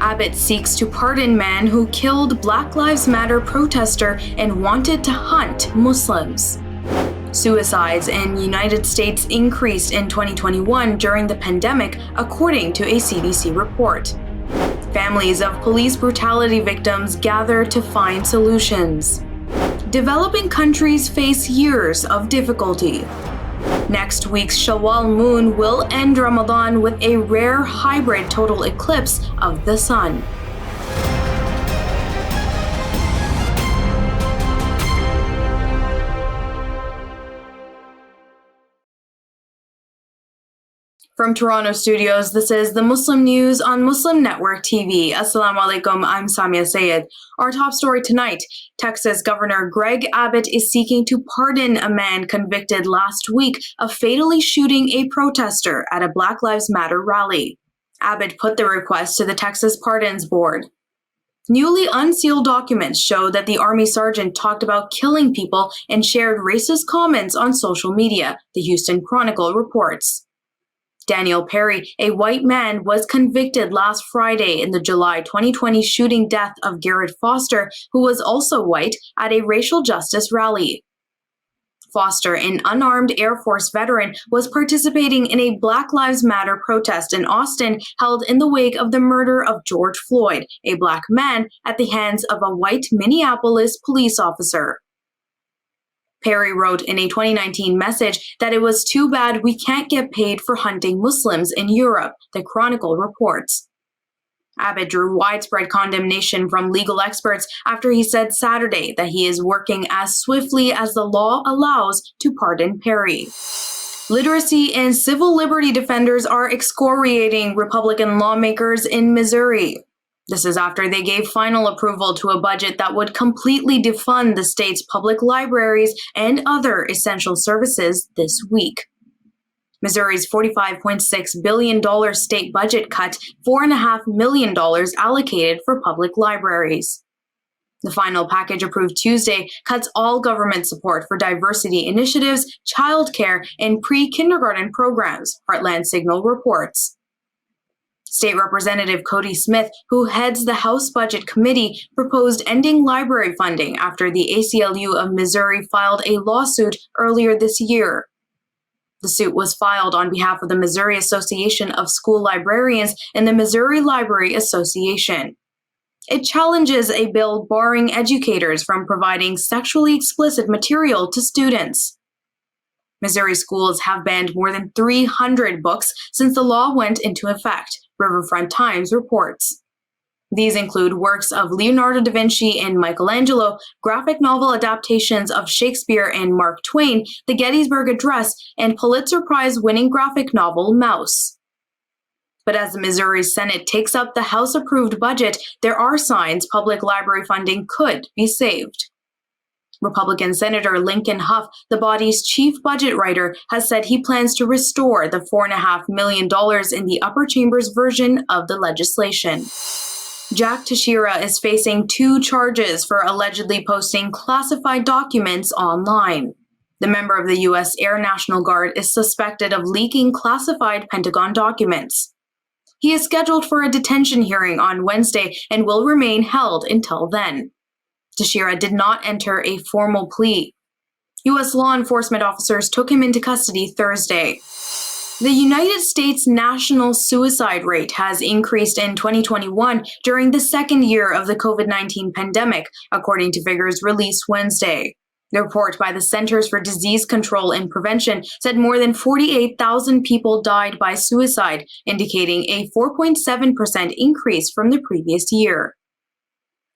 Abbott seeks to pardon man who killed Black Lives Matter protester and wanted to hunt Muslims. Suicides in United States increased in 2021 during the pandemic, according to a CDC report. Families of police brutality victims gather to find solutions. Developing countries face years of difficulty. Next week's Shawwal moon will end Ramadan with a rare hybrid total eclipse of the sun. From Toronto studios, this is the Muslim News on Muslim Network TV. Assalamu alaikum, I'm Saamiyah Syed. Our top story tonight, Texas Governor Greg Abbott is seeking to pardon a man convicted last week of fatally shooting a protester at a Black Lives Matter rally. Abbott put the request to the Texas Pardons Board. Newly unsealed documents show that the Army sergeant talked about killing people and shared racist comments on social media, the Houston Chronicle reports. Daniel Perry, a white man, was convicted last Friday in the July 2020 shooting death of Garrett Foster, who was also white, at a racial justice rally. Foster, an unarmed Air Force veteran, was participating in a Black Lives Matter protest in Austin held in the wake of the murder of George Floyd, a Black man, at the hands of a white Minneapolis police officer. Perry wrote in a 2019 message that it was too bad we can't get paid for hunting Muslims in Europe, the Chronicle reports. Abbott drew widespread condemnation from legal experts after he said Saturday that he is working as swiftly as the law allows to pardon Perry. Literacy and civil liberty defenders are excoriating Republican lawmakers in Missouri. This is after they gave final approval to a budget that would completely defund the state's public libraries and other essential services this week. Missouri's $45.6 billion state budget cut $4.5 million allocated for public libraries. The final package approved Tuesday cuts all government support for diversity initiatives, childcare, and pre-kindergarten programs, Heartland Signal reports. State Representative Cody Smith, who heads the House Budget Committee, proposed ending library funding after the ACLU of Missouri filed a lawsuit earlier this year. The suit was filed on behalf of the Missouri Association of School Librarians and the Missouri Library Association. It challenges a bill barring educators from providing sexually explicit material to students. Missouri schools have banned more than 300 books since the law went into effect, Riverfront Times reports. These include works of Leonardo da Vinci and Michelangelo, graphic novel adaptations of Shakespeare and Mark Twain, the Gettysburg Address, and Pulitzer Prize-winning graphic novel Mouse. But as the Missouri Senate takes up the House-approved budget, there are signs public library funding could be saved. Republican Senator Lincoln Huff, the body's chief budget writer, has said he plans to restore the $4.5 million in the upper chamber's version of the legislation. Jack Teixeira is facing 2 charges for allegedly posting classified documents online. The member of the U.S. Air National Guard is suspected of leaking classified Pentagon documents. He is scheduled for a detention hearing on Wednesday and will remain held until then. Teixeira did not enter a formal plea. U.S. law enforcement officers took him into custody Thursday. The United States national suicide rate has increased in 2021 during the second year of the COVID-19 pandemic, according to figures released Wednesday. The report by the Centers for Disease Control and Prevention said more than 48,000 people died by suicide, indicating a 4.7% increase from the previous year.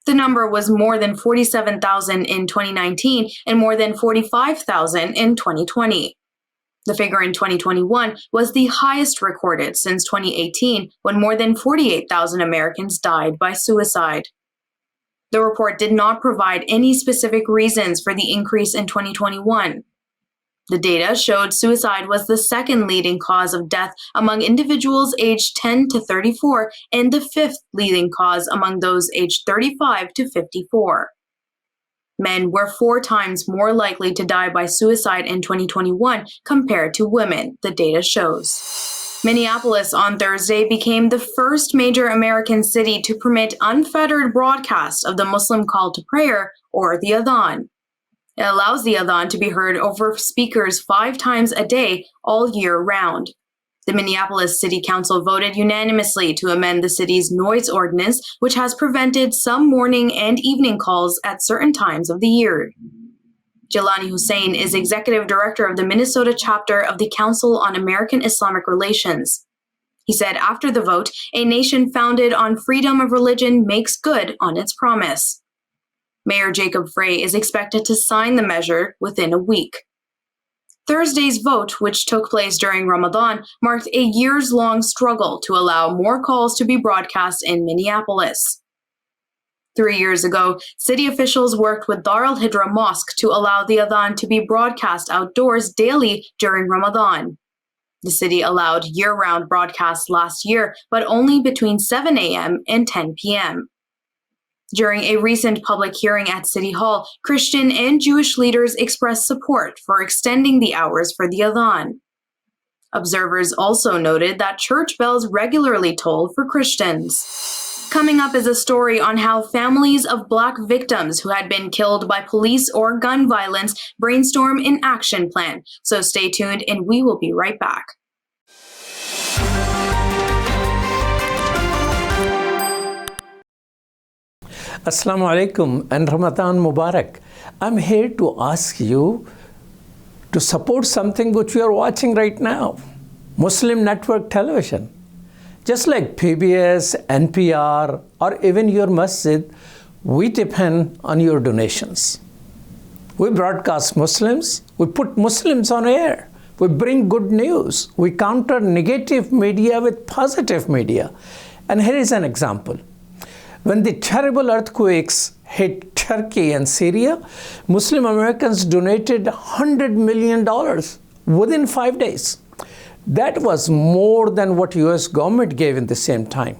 The number was more than 47,000 in 2019 and more than 45,000 in 2020. The figure in 2021 was the highest recorded since 2018, when more than 48,000 Americans died by suicide. The report did not provide any specific reasons for the increase in 2021. The data showed suicide was the second leading cause of death among individuals aged 10 to 34 and the 5th leading cause among those aged 35 to 54. Men were 4 times more likely to die by suicide in 2021 compared to women, the data shows. Minneapolis on Thursday became the first major American city to permit unfettered broadcast of the Muslim call to prayer, or the Adhan. It allows the Adhan to be heard over speakers 5 times a day, all year round. The Minneapolis City Council voted unanimously to amend the city's noise ordinance, which has prevented some morning and evening calls at certain times of the year. Jelani Hussain is executive director of the Minnesota chapter of the Council on American Islamic Relations. He said after the vote, a nation founded on freedom of religion makes good on its promise. Mayor Jacob Frey is expected to sign the measure within a week. Thursday's vote, which took place during Ramadan, marked a years-long struggle to allow more calls to be broadcast in Minneapolis. 3 years ago, city officials worked with Dar al-Hijra Mosque to allow the Adhan to be broadcast outdoors daily during Ramadan. The city allowed year-round broadcasts last year, but only between 7 a.m. and 10 p.m. During a recent public hearing at City Hall, Christian and Jewish leaders expressed support for extending the hours for the Adhan. Observers also noted that church bells regularly toll for Christians. Coming up is a story on how families of Black victims who had been killed by police or gun violence brainstorm an action plan. So stay tuned and we will be right back. Assalamu alaikum and Ramadan Mubarak. I'm here to ask you to support something which we are watching right now, Muslim Network Television. Just like PBS, NPR, or even your masjid, we depend on your donations. We broadcast Muslims, we put Muslims on air, we bring good news, we counter negative media with positive media. And here is an example. When the terrible earthquakes hit Turkey and Syria, Muslim Americans donated $100 million within 5 days. That was more than what US government gave in the same time.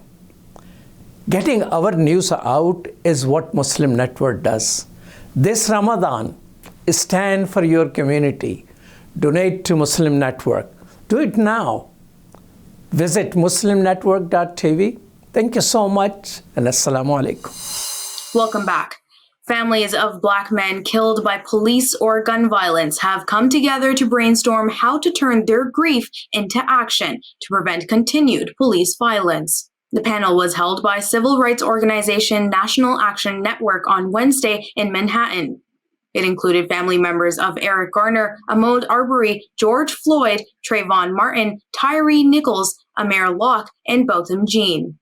Getting our news out is what Muslim Network does. This Ramadan, stand for your community. Donate to Muslim Network. Do it now. Visit muslimnetwork.tv. Thank you so much, and assalamu alaikum. Welcome back. Families of Black men killed by police or gun violence have come together to brainstorm how to turn their grief into action to prevent continued police violence. The panel was held by civil rights organization National Action Network on Wednesday in Manhattan. It included family members of Eric Garner, Ahmaud Arbery, George Floyd, Trayvon Martin, Tyree Nichols, Amir Locke, and Botham Jean.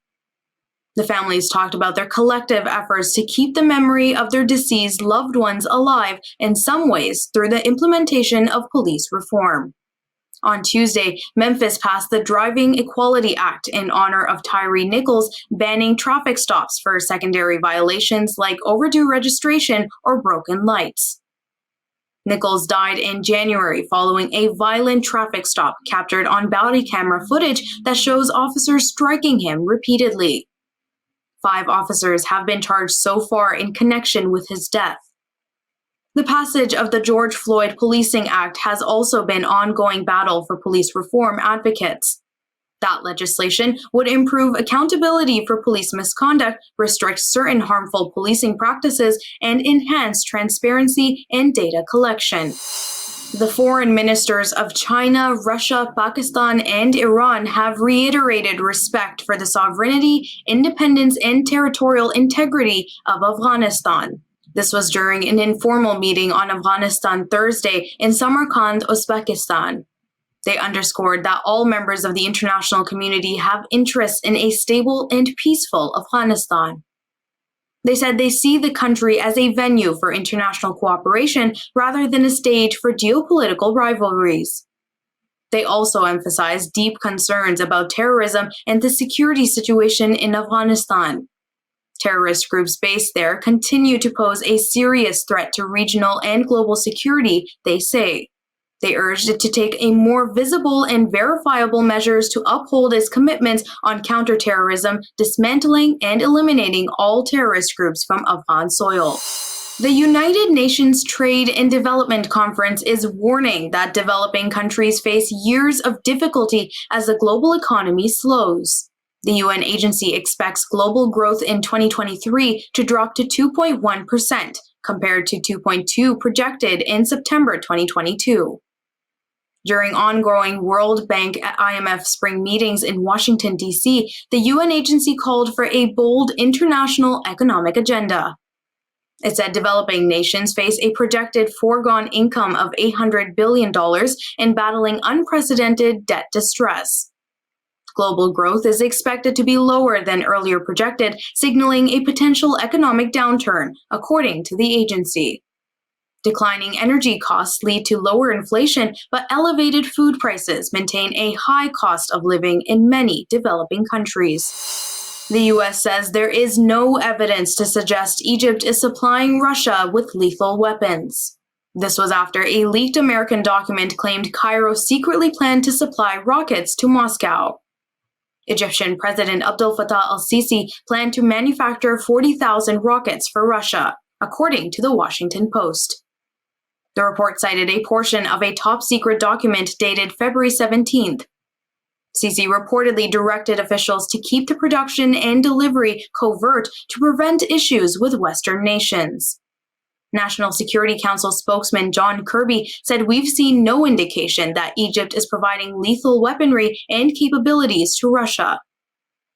The families talked about their collective efforts to keep the memory of their deceased loved ones alive in some ways through the implementation of police reform. On Tuesday, Memphis passed the Driving Equality Act in honor of Tyree Nichols, banning traffic stops for secondary violations like overdue registration or broken lights. Nichols died in January following a violent traffic stop captured on body camera footage that shows officers striking him repeatedly. 5 officers have been charged so far in connection with his death. The passage of the George Floyd Policing Act has also been an ongoing battle for police reform advocates. That legislation would improve accountability for police misconduct, restrict certain harmful policing practices, and enhance transparency and data collection. The foreign ministers of China, Russia, Pakistan, and Iran have reiterated respect for the sovereignty, independence, and territorial integrity of Afghanistan. This was during an informal meeting on Afghanistan Thursday in Samarkand, Uzbekistan. They underscored that all members of the international community have interests in a stable and peaceful Afghanistan. They said they see the country as a venue for international cooperation rather than a stage for geopolitical rivalries. They also emphasized deep concerns about terrorism and the security situation in Afghanistan. Terrorist groups based there continue to pose a serious threat to regional and global security, they say. They urged it to take a more visible and verifiable measures to uphold its commitments on counterterrorism, dismantling and eliminating all terrorist groups from Afghan soil. The United Nations Trade and Development Conference is warning that developing countries face years of difficulty as the global economy slows. The UN agency expects global growth in 2023 to drop to 2.1%, compared to 2.2% projected in September 2022. During ongoing World Bank and IMF spring meetings in Washington, D.C., the UN agency called for a bold international economic agenda. It said developing nations face a projected foregone income of $800 billion and battling unprecedented debt distress. Global growth is expected to be lower than earlier projected, signaling a potential economic downturn, according to the agency. Declining energy costs lead to lower inflation, but elevated food prices maintain a high cost of living in many developing countries. The U.S. says there is no evidence to suggest Egypt is supplying Russia with lethal weapons. This was after a leaked American document claimed Cairo secretly planned to supply rockets to Moscow. Egyptian President Abdel Fattah al-Sisi planned to manufacture 40,000 rockets for Russia, according to the Washington Post. The report cited a portion of a top-secret document dated February 17th. Sisi reportedly directed officials to keep the production and delivery covert to prevent issues with Western nations. National Security Council spokesman John Kirby said, "We've seen no indication that Egypt is providing lethal weaponry and capabilities to Russia."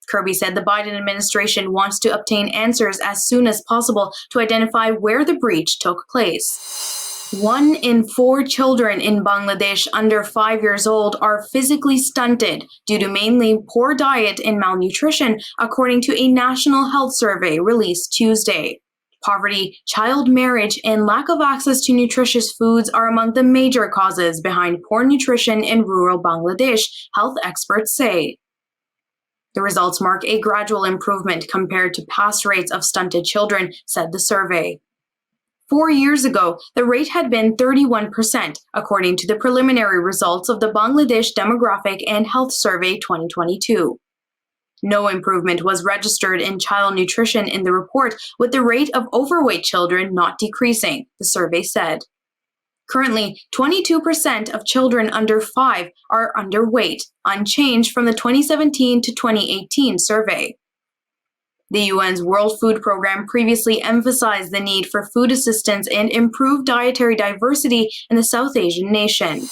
Kirby said the Biden administration wants to obtain answers as soon as possible to identify where the breach took place. 1 in 4 children in Bangladesh under 5 years old are physically stunted due to mainly poor diet and malnutrition, according to a national health survey released Tuesday. Poverty, child marriage, and lack of access to nutritious foods are among the major causes behind poor nutrition in rural Bangladesh, health experts say. The results mark a gradual improvement compared to past rates of stunted children, said the survey. 4 years ago, the rate had been 31%, according to the preliminary results of the Bangladesh Demographic and Health Survey 2022. No improvement was registered in child nutrition in the report, with the rate of overweight children not decreasing, the survey said. Currently, 22% of children under 5 are underweight, unchanged from the 2017 to 2018 survey. The UN's World Food Program previously emphasized the need for food assistance and improved dietary diversity in the South Asian nation.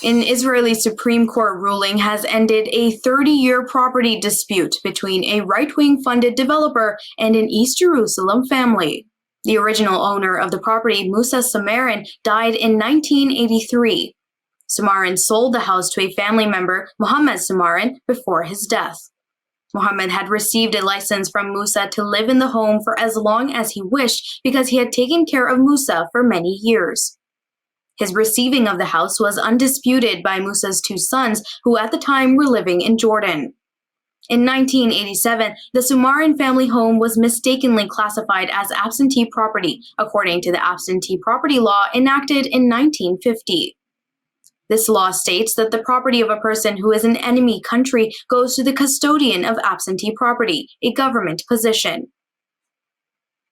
An Israeli Supreme Court ruling has ended a 30-year property dispute between a right-wing funded developer and an East Jerusalem family. The original owner of the property, Musa Samarin, died in 1983. Samarin sold the house to a family member, Mohammed Samarin, before his death. Mohammed had received a license from Musa to live in the home for as long as he wished because he had taken care of Musa for many years. His receiving of the house was undisputed by Musa's 2 sons, who at the time were living in Jordan. In 1987, the Samarin family home was mistakenly classified as absentee property, according to the absentee property law enacted in 1950. This law states that the property of a person who is an enemy country goes to the custodian of absentee property, a government position.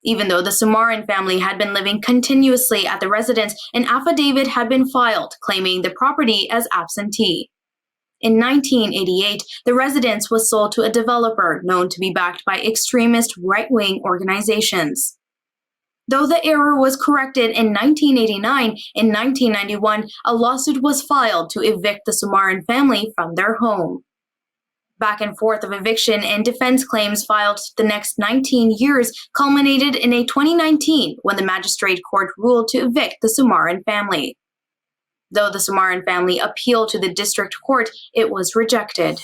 Even though the Samarin family had been living continuously at the residence, an affidavit had been filed claiming the property as absentee. In 1988, the residence was sold to a developer known to be backed by extremist right-wing organizations. Though the error was corrected in 1989, in 1991, a lawsuit was filed to evict the Samarin family from their home. Back and forth of eviction and defense claims filed the next 19 years culminated in a 2019 when the magistrate court ruled to evict the Samarin family. Though the Samarin family appealed to the district court, it was rejected.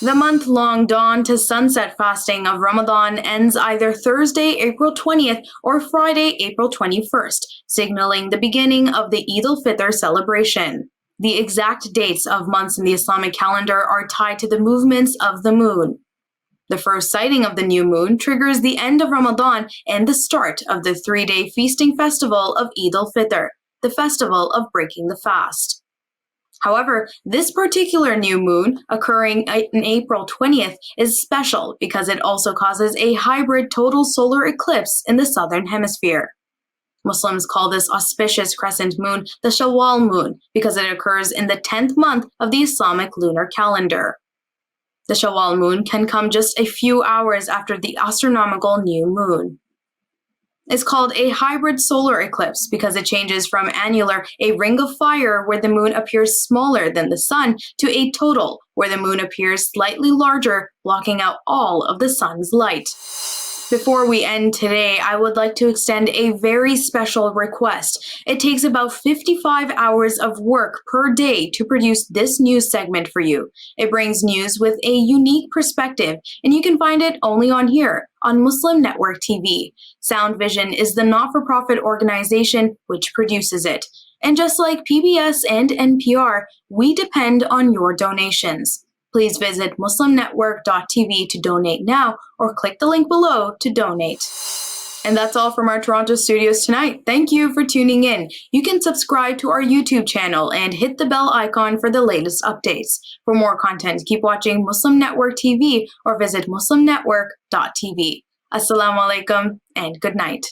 The month-long dawn to sunset fasting of Ramadan ends either Thursday, April 20th or Friday, April 21st, signaling the beginning of the Eid al-Fitr celebration. The exact dates of months in the Islamic calendar are tied to the movements of the moon. The first sighting of the new moon triggers the end of Ramadan and the start of the 3-day feasting festival of Eid al-Fitr, the festival of breaking the fast. However, this particular new moon, occurring on April 20th, is special because it also causes a hybrid total solar eclipse in the southern hemisphere. Muslims call this auspicious crescent moon the Shawwal moon because it occurs in the 10th month of the Islamic lunar calendar. The Shawwal moon can come just a few hours after the astronomical new moon. It's called a hybrid solar eclipse because it changes from annular, a ring of fire where the moon appears smaller than the sun, to a total, where the moon appears slightly larger, blocking out all of the sun's light. Before we end today, I would like to extend a very special request. It takes about 55 hours of work per day to produce this news segment for you. It brings news with a unique perspective, and you can find it only on here, on Muslim Network TV. Sound Vision is the not-for-profit organization which produces it. And just like PBS and NPR, we depend on your donations. Please visit muslimnetwork.tv to donate now, or click the link below to donate. And that's all from our Toronto studios tonight. Thank you for tuning in. You can subscribe to our YouTube channel and hit the bell icon for the latest updates. For more content, keep watching Muslim Network TV or visit muslimnetwork.tv. Assalamu alaikum and good night.